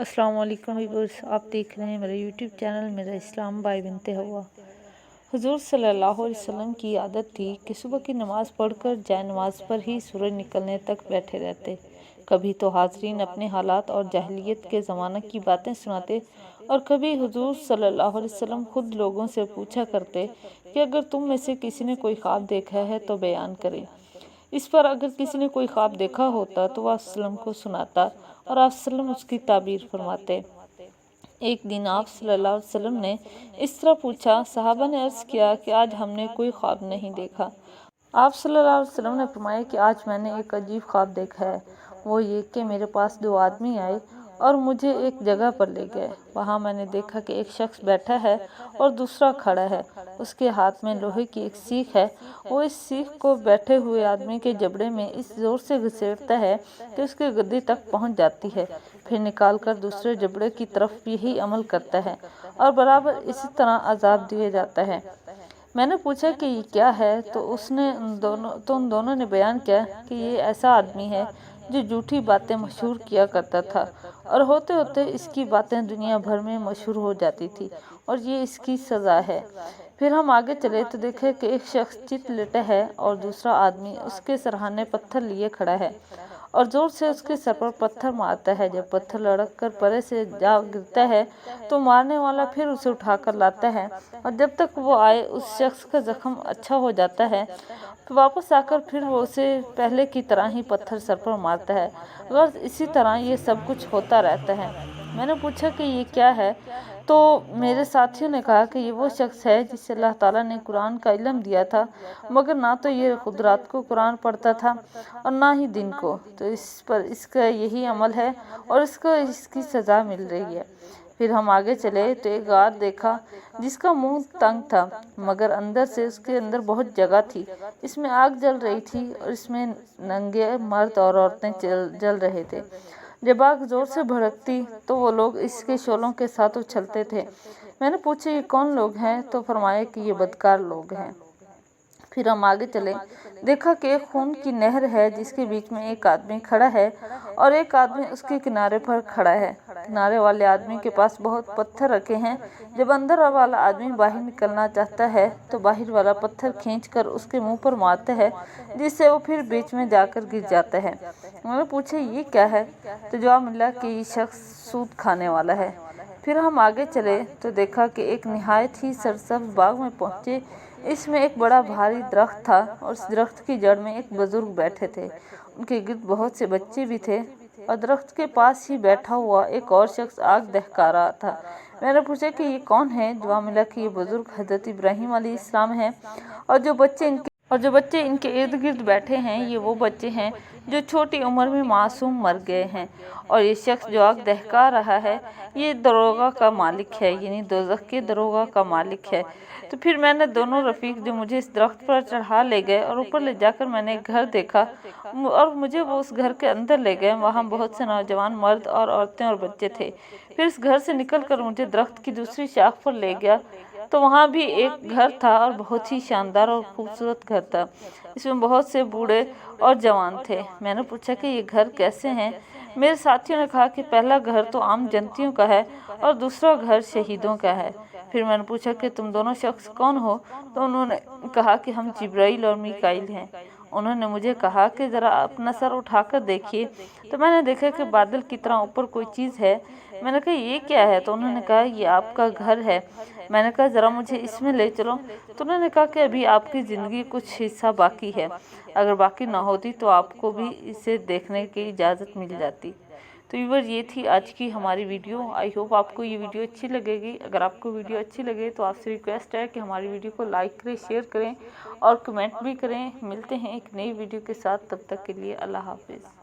अस्सलाम वालेकुम व्यूअर्स, आप देख रहे हैं मेरा यूट्यूब चैनल मेरा इस्लाम बाय बिनते हवा। हुजूर सल्लल्लाहु अलैहि वसल्लम की आदत थी कि सुबह की नमाज़ पढ़कर जाए नमाज पर ही सूरज निकलने तक बैठे रहते। कभी तो हाज़रीन अपने हालात और जाहिलियत के ज़माने की बातें सुनाते और कभी हुजूर सल्लल्लाहु अलैहि वसल्लम खुद लोगों से पूछा करते कि अगर तुम में से किसी ने कोई ख्वाब देखा है तो बयान करे। इस पर अगर किसी ने कोई ख्वाब देखा होता तो वह वसल्लम को सुनाता और आप वसल्लम उसकी ताबीर फरमाते। एक दिन आप सल्लल्लाहु अलैहि वसल्लम ने इस तरह पूछा। सहाबा ने अर्ज़ किया कि आज हमने कोई ख्वाब नहीं देखा। आप सल्लल्लाहु अलैहि वसल्लम ने फरमाया कि आज मैंने एक अजीब ख्वाब देखा है। वो ये कि मेरे पास दो आदमी आए और मुझे एक जगह पर ले गए। वहाँ मैंने देखा कि एक शख्स बैठा है और दूसरा खड़ा है। उसके हाथ में लोहे की एक सीख है। वो इस सीख को बैठे हुए आदमी के जबड़े में इस जोर से घसीटता है कि उसके गद्दे तक पहुँच जाती है, फिर निकाल कर दूसरे जबड़े की तरफ यही अमल करता है और बराबर इसी तरह अजाब दिया जाता है। मैंने पूछा कि ये क्या है, तो उन दोनों ने बयान किया कि ये ऐसा आदमी है जो झूठी बातें मशहूर किया करता था और होते होते इसकी बातें दुनिया भर में मशहूर हो जाती थी और ये इसकी सज़ा है। फिर हम आगे चले तो देखे कि एक शख्स चित लेटा है और दूसरा आदमी उसके सरहाने पत्थर लिए खड़ा है और जोर से उसके सर पर पत्थर मारता है। जब पत्थर लड़क कर परे से जा गिरता है तो मारने वाला फिर उसे उठाकर लाता है और जब तक वो आए उस शख्स का जख्म अच्छा हो जाता है। तो वापस आकर फिर वो उसे पहले की तरह ही पत्थर सर पर मारता है। बस इसी तरह ये सब कुछ होता रहता है। मैंने पूछा कि ये क्या है, तो मेरे साथियों ने कहा कि ये वो शख्स है जिसे अल्लाह ताला ने कुरान का इल्म दिया था, मगर ना तो ये खुद रात को कुरान पढ़ता था और ना ही दिन को, तो इस पर इसका यही अमल है और इसको इसकी सज़ा मिल रही है। फिर हम आगे चले तो एक गार देखा जिसका मुंह तंग था, मगर अंदर से उसके अंदर बहुत जगह थी। इसमें आग जल रही थी और इसमें नंगे मर्द और औरतें जल रहे थे। जब आग जोर से भड़कती तो वो लोग इसके शोलों के साथ उछलते थे। मैंने पूछा ये कौन लोग हैं, तो फरमाया कि ये बदकार लोग हैं। फिर हम आगे चले, देखा कि एक खून की नहर है जिसके बीच में एक आदमी खड़ा है और एक आदमी उसके किनारे पर खड़ा है। किनारे वाले आदमी के पास बहुत पत्थर रखे हैं। जब अंदर वाला आदमी बाहर निकलना चाहता है तो बाहर वाला पत्थर खींचकर उसके मुंह पर मारता है, जिससे वो फिर बीच में जाकर गिर जाता है। मैंने पूछा ये क्या है, तो जवाब मिला कि ये शख्स सूद खाने वाला है। फिर हम आगे चले तो देखा कि एक निहायत ही सरसब्ज बाग में पहुँचे। इसमें एक बड़ा भारी दरख्त था और उस दरख्त की जड़ में एक बुजुर्ग बैठे थे। उनके गिर्द बहुत से बच्चे भी थे और दरख्त के पास ही बैठा हुआ एक और शख्स आग दहका रहा था। मैंने पूछा कि ये कौन है, जवाब मिला कि ये बुजुर्ग हजरत इब्राहीम अलैहिस्सलाम हैं और जो बच्चे इनके इर्द गिर्द बैठे हैं ये वो बच्चे हैं जो छोटी उम्र में मासूम मर गए हैं। और ये शख्स जो आग दहका रहा है ये दरोगा का मालिक है, यानी दोज़ख के दरोगा का मालिक है। तो फिर मैंने दोनों रफ़ीक जो मुझे इस दरख्त पर चढ़ा ले गए और ऊपर ले जाकर मैंने एक घर देखा और मुझे वो उस घर के अंदर ले गए। वहाँ बहुत से नौजवान मर्द और औरतें और बच्चे थे। फिर इस घर से निकलकर मुझे दरख्त की दूसरी शाख पर ले गया तो वहाँ भी एक घर था और बहुत ही शानदार और खूबसूरत घर था। इसमें बहुत से बूढ़े और जवान थे। मैंने पूछा कि ये घर कैसे हैं। मेरे साथियों ने कहा कि पहला घर तो आम जनतियों का है और दूसरा घर शहीदों का है। फिर मैंने पूछा कि तुम दोनों शख्स कौन हो, तो उन्होंने कहा कि हम जिब्राइल और मीकाइल हैं। उन्होंने मुझे कहा कि ज़रा अपना सर उठाकर देखिए, तो मैंने देखा कि बादल की तरह ऊपर कोई चीज़ है। मैंने कहा ये क्या है, तो उन्होंने कहा ये आपका घर है। मैंने कहा ज़रा मुझे इसमें ले चलो, तो उन्होंने कहा कि अभी आपकी ज़िंदगी कुछ हिस्सा बाकी है, अगर बाकी ना होती तो आपको भी इसे देखने की इजाज़त मिल जाती। तो व्यूअर ये थी आज की हमारी वीडियो। आई होप आपको ये वीडियो अच्छी लगेगी। अगर आपको वीडियो अच्छी लगे तो आपसे रिक्वेस्ट है कि हमारी वीडियो को लाइक करें, शेयर करें और कमेंट भी करें। मिलते हैं एक नई वीडियो के साथ, तब तक के लिए अल्लाह हाफिज़।